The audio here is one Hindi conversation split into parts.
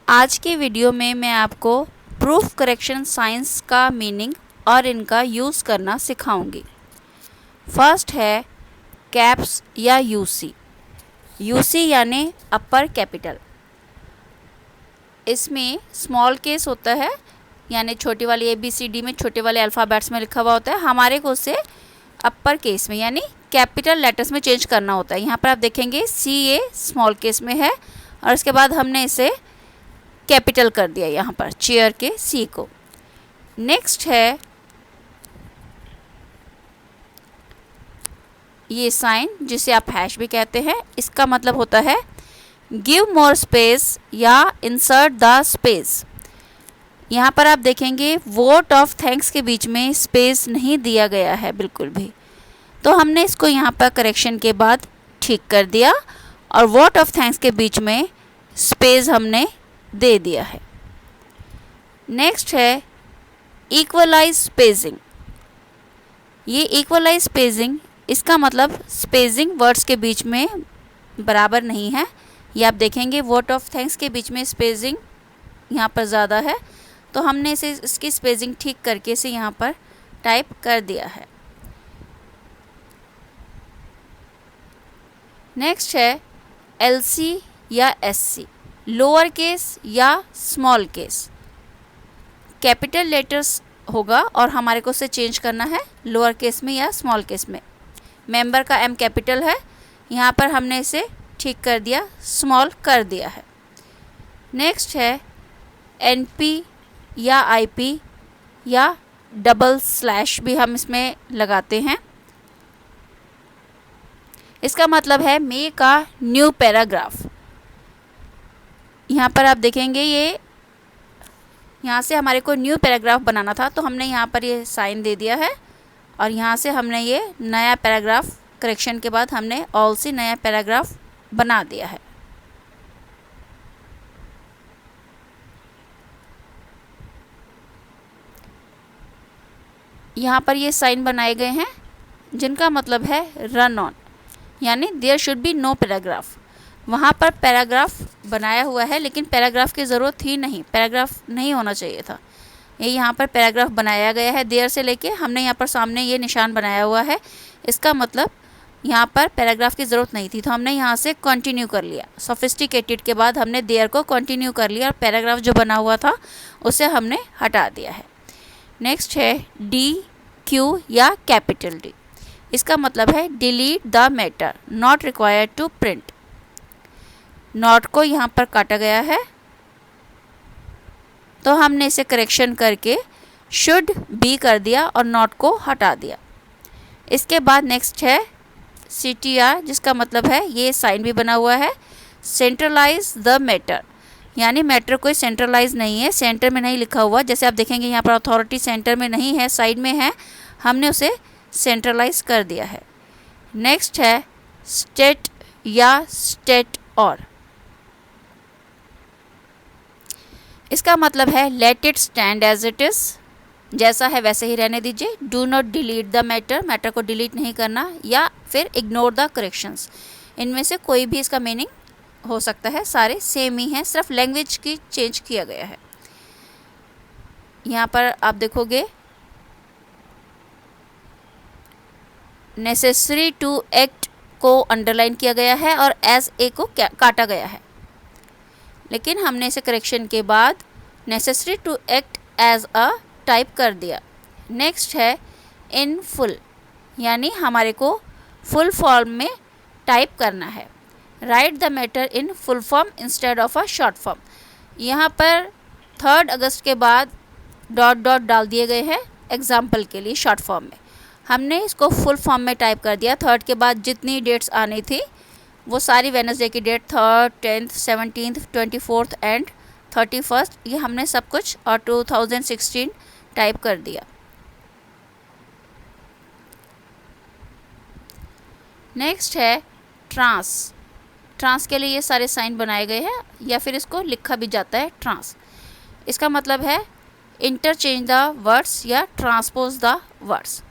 आज के वीडियो में मैं आपको प्रूफ करेक्शन साइंस का मीनिंग और इनका यूज़ करना सिखाऊंगी। फर्स्ट है कैप्स या यूसी। यूसी यानी अपर कैपिटल। इसमें स्मॉल केस होता है, यानी छोटी वाली ABCD में छोटे वाले अल्फ़ाबेट्स में लिखा हुआ होता है। हमारे को उसे अपर केस में यानी कैपिटल लेटर्स में चेंज करना होता है। यहाँ पर आप देखेंगे CA स्मॉल केस में है और इसके बाद हमने इसे कैपिटल कर दिया यहाँ पर चेयर के C को। नेक्स्ट है ये साइन जिसे आप हैश भी कहते हैं। इसका मतलब होता है गिव मोर स्पेस या इंसर्ट द स्पेस। यहाँ पर आप देखेंगे वोट ऑफ थैंक्स के बीच में स्पेस नहीं दिया गया है बिल्कुल भी, तो हमने इसको यहाँ पर करेक्शन के बाद ठीक कर दिया और वोट ऑफ थैंक्स के बीच में स्पेस हमने दे दिया है। नेक्स्ट है इक्वलाइज स्पेसिंग। ये इक्वलाइज स्पेसिंग, इसका मतलब स्पेसिंग वर्ड्स के बीच में बराबर नहीं है। ये आप देखेंगे वोट ऑफ थैंक्स के बीच में स्पेसिंग यहाँ पर ज़्यादा है, तो हमने इसे इसकी स्पेसिंग ठीक करके इसे यहाँ पर टाइप कर दिया है। नेक्स्ट है LC या SC, लोअर केस या स्मॉल केस। कैपिटल लेटर्स होगा और हमारे को उसे चेंज करना है लोअर केस में या स्मॉल केस में। मेंबर का M कैपिटल है, यहाँ पर हमने इसे ठीक कर दिया, स्मॉल कर दिया है। नेक्स्ट है NP या IP या डबल स्लैश भी हम इसमें लगाते हैं। इसका मतलब है मेक अ न्यू पैराग्राफ। यहाँ पर आप देखेंगे ये यहाँ से हमारे को न्यू पैराग्राफ बनाना था, तो हमने यहाँ पर ये साइन दे दिया है और यहाँ से हमने ये नया पैराग्राफ करेक्शन के बाद हमने ऑल से नया पैराग्राफ बना दिया है। यहाँ पर ये साइन बनाए गए हैं जिनका मतलब है रन ऑन, यानी there should be no paragraph. वहाँ पर पैराग्राफ बनाया हुआ है लेकिन पैराग्राफ की ज़रूरत ही नहीं, पैराग्राफ नहीं होना चाहिए था। ये यहाँ पर पैराग्राफ बनाया गया है, देयर से लेके हमने यहाँ पर सामने ये निशान बनाया हुआ है। इसका मतलब यहाँ पर पैराग्राफ की ज़रूरत नहीं थी, तो हमने यहाँ से कंटिन्यू कर लिया। सोफिस्टिकेटेड के बाद हमने देयर को कंटिन्यू कर लिया और पैराग्राफ जो बना हुआ था उसे हमने हटा दिया है। नेक्स्ट है DQ या कैपिटल D। इसका मतलब है delete the matter not required to print. Not को यहाँ पर काटा गया है, तो हमने इसे करेक्शन करके शुड बी कर दिया और नॉट को हटा दिया। इसके बाद नेक्स्ट है CTR, जिसका मतलब है ये साइन भी बना हुआ है सेंट्रलाइज द मैटर, यानी मैटर कोई सेंट्रलाइज नहीं है, सेंटर में नहीं लिखा हुआ। जैसे आप देखेंगे यहाँ पर अथॉरिटी सेंटर में नहीं है, साइड में है, हमने उसे सेंट्रलाइज कर दिया है। नेक्स्ट है स्टेट या स्टेट और। इसका मतलब है let it stand as it is, जैसा है वैसे ही रहने दीजिए। Do not delete the matter, matter को डिलीट नहीं करना, या फिर इग्नोर द करेक्शंस। इनमें से कोई भी इसका मीनिंग हो सकता है, सारे सेम ही हैं, सिर्फ लैंग्वेज की चेंज किया गया है। यहाँ पर आप देखोगे नेसेसरी टू एक्ट को अंडरलाइन किया गया है और एज ए को काटा गया है, लेकिन हमने इसे करेक्शन के बाद necessary to act as a type कर दिया। नेक्स्ट है इन फुल, यानी हमारे को फुल फॉर्म में टाइप करना है। Right the matter in full form instead of a short form. यहाँ पर 3 अगस्त के बाद डॉट डॉट डाल दिए गए हैं एग्जाम्पल के लिए शॉर्ट फॉर्म में। हमने इसको फुल फॉर्म में टाइप कर दिया। 3 के बाद जितनी डेट्स आनी थी वो सारी वेडनेसडे की date 3rd, 10th, 17th, 24th and 31st, ये हमने सब कुछ और 2016 टाइप कर दिया। नेक्स्ट है ट्रांस। ट्रांस के लिए ये सारे साइन बनाए गए हैं, या फिर इसको लिखा भी जाता है ट्रांस। इसका मतलब है इंटरचेंज द वर्ड्स या ट्रांसपोज द वर्ड्स।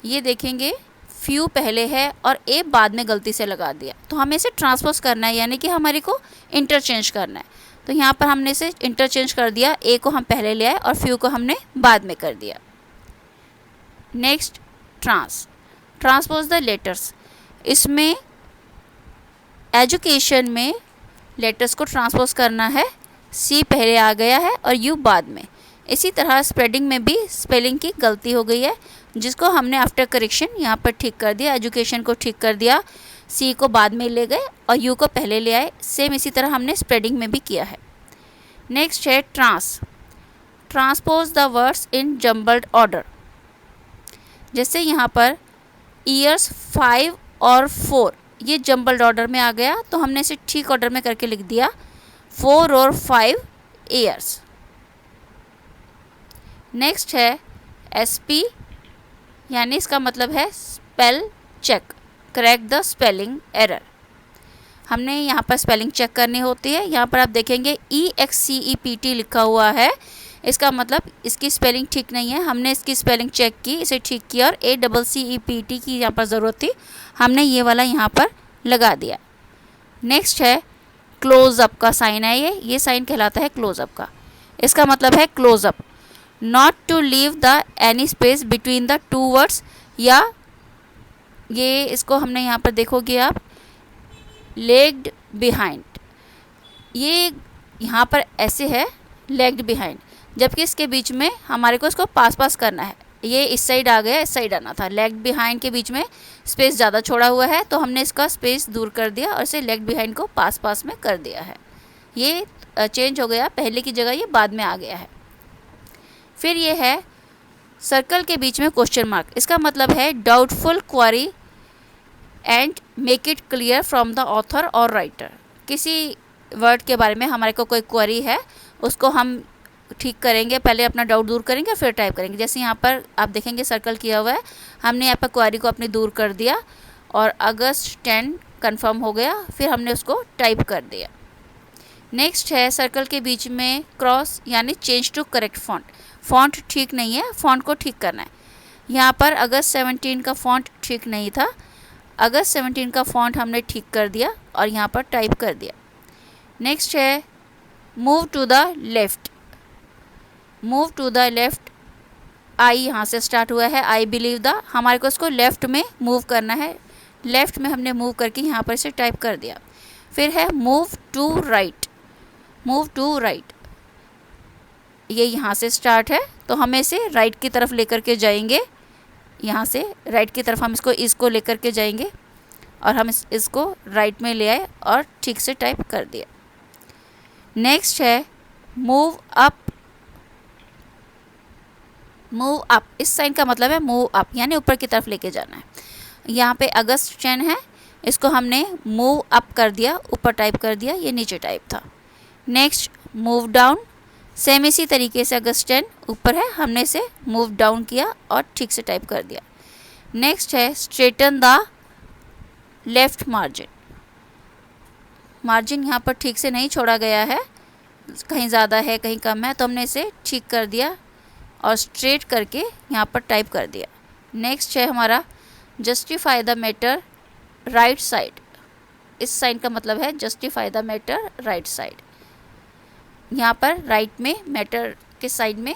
ये देखेंगे फ्यू पहले है और ए बाद में गलती से लगा दिया, तो हमें इसे ट्रांसपोज करना है, यानी कि हमारे को इंटरचेंज करना है। तो यहाँ पर हमने इसे इंटरचेंज कर दिया, ए को हम पहले ले आए और फ्यू को हमने बाद में कर दिया। Next transpose the letters. इसमें एजुकेशन में लेटर्स को ट्रांसपोज करना है, सी पहले आ गया है और यू बाद में। इसी तरह स्प्रेडिंग में भी स्पेलिंग की गलती हो गई है, जिसको हमने आफ्टर करेक्शन यहाँ पर ठीक कर दिया। एजुकेशन को ठीक कर दिया, सी को बाद में ले गए और यू को पहले ले आए। सेम इसी तरह हमने स्प्रेडिंग में भी किया है। नेक्स्ट है transpose the words in jumbled order. जैसे यहाँ पर ईयर्स 5 और 4 ये जम्बल्ड ऑर्डर में आ गया, तो हमने इसे ठीक ऑर्डर में करके लिख दिया 4 और 5 ईयर्स। नेक्स्ट है SP, यानी इसका मतलब है spell check, correct the spelling error. हमने यहाँ पर स्पेलिंग चेक करनी होती है। यहाँ पर आप देखेंगे EXCEPT लिखा हुआ है, इसका मतलब इसकी स्पेलिंग ठीक नहीं है। हमने इसकी स्पेलिंग चेक की, इसे ठीक किया और ACCEPT की यहाँ पर ज़रूरत थी, हमने ये वाला यहाँ पर लगा दिया। नेक्स्ट है क्लोज़अप का साइन है, ये साइन कहलाता है क्लोज़अप का। इसका मतलब है close up, not to leave the any space between the two words, या ये इसको हमने यहाँ पर देखोगे आप लेग्ड बिहाइंड, ये यहाँ पर ऐसे है लेग्ड बिहाइंड, जबकि इसके बीच में हमारे को इसको पास करना है। ये इस साइड आ गया, इस साइड आना था। लेग्ड बिहाइंड के बीच में स्पेस ज़्यादा छोड़ा हुआ है, तो हमने इसका स्पेस दूर कर दिया और इसे लेग्ड बिहाइंड को पास में कर दिया है। ये चेंज हो गया, पहले की जगह ये बाद में आ गया है। फिर ये है सर्कल के बीच में क्वेश्चन मार्क। इसका मतलब है doubtful query and make it clear from the author और राइटर। किसी वर्ड के बारे में हमारे को कोई क्वेरी है, उसको हम ठीक करेंगे, पहले अपना डाउट दूर करेंगे फिर टाइप करेंगे। जैसे यहाँ पर आप देखेंगे सर्कल किया हुआ है, हमने यहाँ पर क्वेरी को अपनी दूर कर दिया और अगस्त 10 कंफर्म हो गया, फिर हमने उसको टाइप कर दिया। नेक्स्ट है सर्कल के बीच में क्रॉस, यानी change to correct font. Font ठीक नहीं है, फॉन्ट को ठीक करना है। यहाँ पर अगस्त 17 का फॉन्ट ठीक नहीं था, अगस्त 17 का फॉन्ट हमने ठीक कर दिया और यहाँ पर टाइप कर दिया। नेक्स्ट है move to the left. Move to the left, I यहाँ से स्टार्ट हुआ है, आई बिलीव द, हमारे को इसको लेफ़्ट में मूव करना है। लेफ़्ट में हमने मूव करके यहाँ पर इसे टाइप कर दिया। फिर है move to right. Move to right, ये यहाँ से स्टार्ट है, तो हमें इसे राइट की तरफ लेकर के जाएंगे। यहाँ से राइट की तरफ हम इसको लेकर के जाएंगे और हम इसको राइट में ले आए और ठीक से टाइप कर दिया। नेक्स्ट है मूव अप। मूव अप, इस साइन का मतलब है मूव अप, यानी ऊपर की तरफ लेके जाना है। यहाँ पे अगस्त 10 है, इसको हमने मूव अप कर दिया, ऊपर टाइप कर दिया, ये नीचे टाइप था। नेक्स्ट मूव डाउन, सेम इसी तरीके से अगस्त 10 ऊपर है, हमने इसे मूव डाउन किया और ठीक से टाइप कर दिया। नेक्स्ट है straighten the left margin. Margin यहाँ पर ठीक से नहीं छोड़ा गया है, कहीं ज़्यादा है कहीं कम है, तो हमने इसे ठीक कर दिया और स्ट्रेट करके यहाँ पर टाइप कर दिया। नेक्स्ट है हमारा justify the matter right side. इस साइन का मतलब है justify the matter right side. यहाँ पर राइट में मैटर के साइड में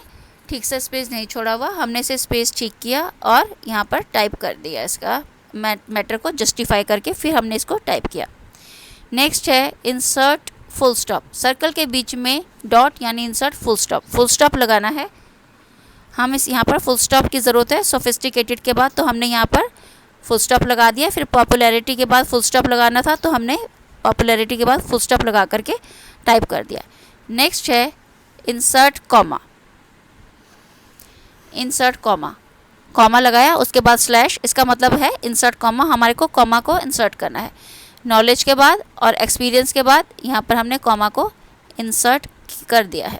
ठीक से स्पेस नहीं छोड़ा हुआ, हमने इसे स्पेस ठीक किया और यहाँ पर टाइप कर दिया, इसका मैटर को जस्टिफाई करके फिर हमने इसको टाइप किया। नेक्स्ट है इंसर्ट फुल स्टॉप। सर्कल के बीच में डॉट यानी insert full stop. Full stop लगाना है, हम यहाँ पर फुल स्टॉप की ज़रूरत है। सोफिस्टिकेटेड के बाद तो हमने यहाँ पर फुल स्टॉप लगा दिया, फिर पॉपुलैरिटी के बाद फुल स्टॉप लगाना था, तो हमने पॉपुलैरिटी के बाद फुल स्टॉप लगा करके टाइप कर दिया। नेक्स्ट है insert comma. Insert comma, comma लगाया उसके बाद स्लैश, इसका मतलब है इंसर्ट कॉमा, हमारे को कॉमा को इंसर्ट करना है। नॉलेज के बाद और एक्सपीरियंस के बाद यहाँ पर हमने कॉमा को इंसर्ट कर दिया है।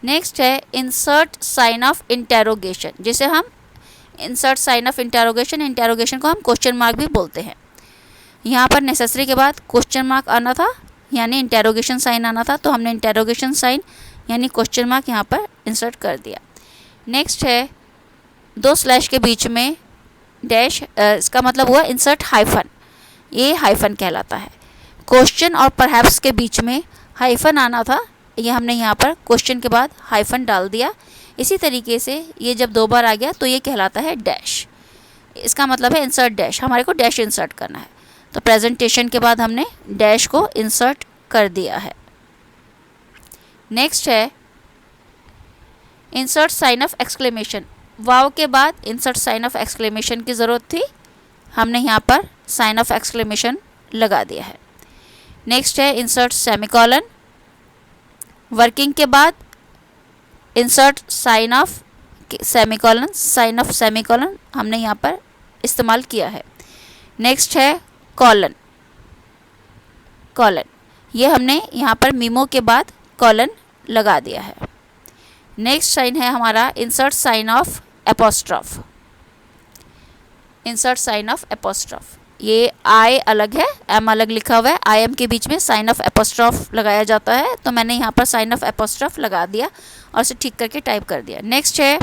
नेक्स्ट है इंसर्ट साइन ऑफ इंटेरोगेशन, जिसे हम insert sign of interrogation, interrogation को हम क्वेश्चन मार्क भी बोलते हैं। यहाँ पर नेसेसरी के बाद क्वेश्चन मार्क आना था, यानी इंटेरोगेशन साइन आना था, तो हमने इंटेरोगेशन साइन यानी क्वेश्चन मार्क यहाँ पर इंसर्ट कर दिया। नेक्स्ट है दो स्लैश के बीच में डैश, इसका मतलब हुआ इंसर्ट हाइफन, ये हाइफन कहलाता है। क्वेश्चन और परहैप्स के बीच में हाइफन आना था, ये हमने यहाँ पर क्वेश्चन के बाद हाइफन डाल दिया। इसी तरीके से ये जब 2 बार आ गया तो ये कहलाता है डैश। इसका मतलब है इंसर्ट डैश, हमारे को डैश इंसर्ट करना है। तो प्रेजेंटेशन के बाद हमने डैश को इंसर्ट कर दिया है। नेक्स्ट है इंसर्ट साइन ऑफ एक्सक्लेमेशन। वाव के बाद इंसर्ट साइन ऑफ एक्सक्लेमेशन की ज़रूरत थी, हमने यहाँ पर साइन ऑफ एक्सक्लेमेशन लगा दिया है। नेक्स्ट है इंसर्ट सेमीकोलन। वर्किंग के बाद insert sign of semicolon, sign of semicolon हमने यहाँ पर इस्तेमाल किया है। नेक्स्ट है कॉलन। कॉलन ये हमने यहाँ पर मीमो के बाद कॉलन लगा दिया है। नेक्स्ट साइन है हमारा insert sign of apostrophe. Insert sign of apostrophe, ये आई अलग है, एम अलग लिखा हुआ है, आई एम के बीच में साइन ऑफ एपोस्ट्रॉफ लगाया जाता है, तो मैंने यहाँ पर साइन ऑफ एपोस्ट्रॉफ लगा दिया और इसे ठीक करके टाइप कर दिया। नेक्स्ट है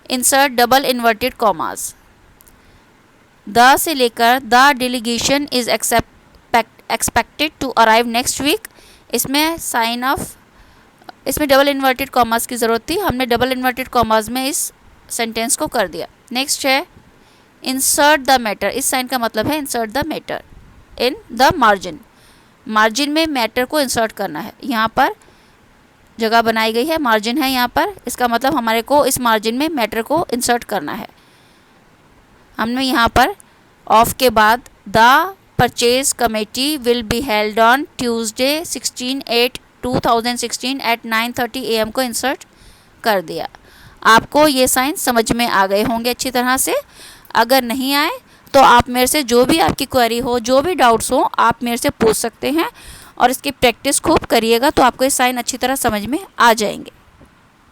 insert double inverted commas. The से लेकर the delegation is expected to arrive next week, इसमें साइन ऑफ, इसमें डबल इन्वर्टेड कॉमास की ज़रूरत थी, हमने डबल इन्वर्टेड कॉमास में इस सेंटेंस को कर दिया। नेक्स्ट है इंसर्ट द मैटर। इस साइन का मतलब है insert the matter in the margin. Margin में मैटर को इंसर्ट करना है, यहाँ पर जगह बनाई गई है, मार्जिन है यहाँ पर, इसका मतलब हमारे को इस मार्जिन में मैटर को इंसर्ट करना है। हमने यहाँ पर ऑफ के बाद the purchase committee will be held on Tuesday 16/8/2016 at 9:30 AM को इंसर्ट कर दिया। आपको ये साइन समझ में आ गए होंगे अच्छी तरह से। अगर नहीं आए तो आप मेरे से जो भी आपकी क्वेरी हो, जो भी डाउट्स हो, आप मेरे से पूछ सकते हैं और इसकी प्रैक्टिस खूब करिएगा तो आपको ये साइन अच्छी तरह समझ में आ जाएंगे।